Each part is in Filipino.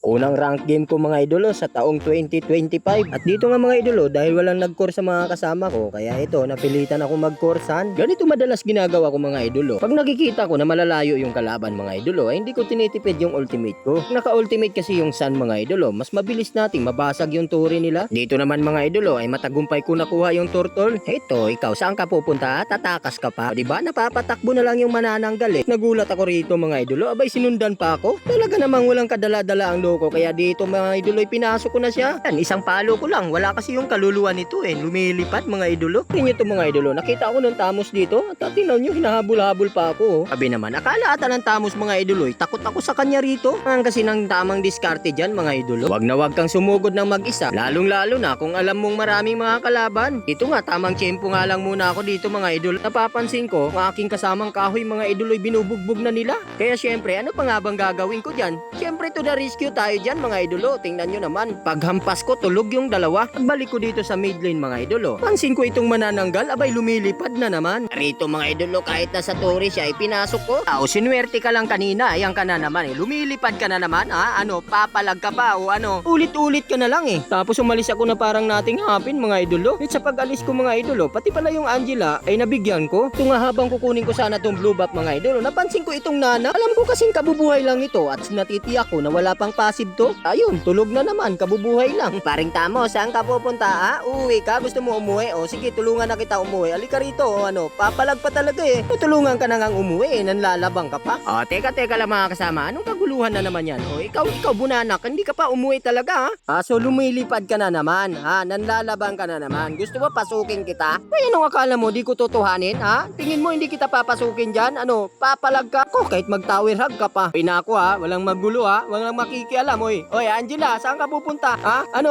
Unang rank game ko mga idolo sa taong 2025. At dito nga mga idolo, dahil walang nag-core sa mga kasama ko, kaya ito, napilitan ako mag-coursean. Ganito madalas ginagawa ko mga idolo. Pag nakikita ko na malalayo yung kalaban mga idolo, ay hindi ko tinitipid yung ultimate ko. Naka-ultimate kasi yung sun mga idolo, mas mabilis nating mabasag yung turi nila. Dito naman mga idolo, ay matagumpay ko nakuha yung turtle. Ito, ikaw, saan ka pupunta? Tatakas ka pa. O diba, napapatakbo na lang yung manananggal eh. Nagulat ako rito mga idolo, abay sinundan pa ako. Talaga namang walang kadala-dala ang loko, kaya dito mga idolo ay pinasok ko na siya. Yan, isang palo ko lang, wala kasi yung kaluluwa nito eh, lumilipad mga idolo. Tingnan nyo ito mga idolo, nakita ko ng Tamos dito, at tingnan nyo, hinahabol-habol pa ako. Sabi naman, akala ata ng Tamos mga idolo, takot ako sa kanya rito. Ang kasi ng tamang diskarte dyan mga idolo. Wag na wag kang sumugod ng mag-isa, lalong-lalo na kung alam mong maraming mga kalaban. Ito nga, tamang tiyempo nga lang muna ako dito mga idolo. Napapansin ko, ang aking kasamang kahoy mga idolo ay binubugbog na nila. Kaya syempre, ano pa nga bang gagawin ko dyan? Syempre to the rescue tayo dyan mga idolo. Tingnan nyo naman, paghampas ko tulog yung dalawa. Pagbalik ko dito sa mid lane mga idolo, pansin ko itong manananggal, abay lumilipad na naman. Rito mga idolo, kahit nasa turi siya ay pinasok ko. Sinuwerte ka lang kanina, ayan ka na naman eh. Lumilipad ka na naman ha, ano, papalag ka pa o ano, ulit-ulit ka na lang eh. Tapos umalis ako na parang nating hapin mga idolo. At sa pag-alis ko mga idolo, pati pala yung Angela ay nabigyan ko. Ito nga habang kukunin ko sana tong blue buff mga idolo, napansin ko itong Nana. Alam ko kasing kabubuhay lang ito at natitiyak ko na wala pang passive to. Ayun, tulog na naman, kabubuhay lang. Paring Tamo, saan ka pupunta ha? Uwi ka? Gusto mo umuwi? O sige, tulungan na kita umuwi. Alika rito, o ano, papalag pa talaga eh. Tutulungan ka na ngang umuwi eh, nanlalabang ka pa. O, teka lang mga kasama, anong kaguluhan na naman yan? O, ikaw bunanak, hindi ka pa umuwi talaga ha? So lumilipad ka na naman ha? Nanlalabang ka na naman. Gusto mo pasukin kita? Ay, anong akala mo, di ko tutuhanin ha? Tingin mo hindi kita papasukin dyan? Ano, papalag ka? Ko, kahit mag-tower hug ka pa. Pinako ha, walang magulo ha, walang makikialam. Oy Angela, saan ka pupunta? Ha? Ano?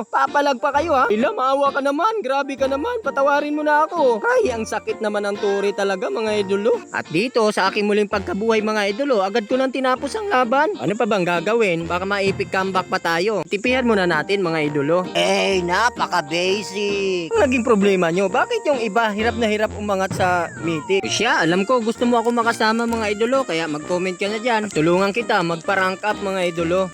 Papalag pa kayo ha? Ila, maawa ka naman, grabe ka naman, patawarin mo na ako. Ay, ang sakit naman ng turi talaga mga idolo. At dito, sa aking muling pagkabuhay mga idolo, agad ko nang tinapos ang laban. Ano pa bang gagawin? Baka maipik comeback pa tayo. Tipihan muna natin mga idolo. Napaka-basic. Ang naging problema nyo, bakit yung iba hirap na hirap umangat sa mythic? Siya, alam ko gusto mo ako makasama mga idolo, kaya mag-comment ka na dyan. Tulungan kita, magpa-rank up mga idolo.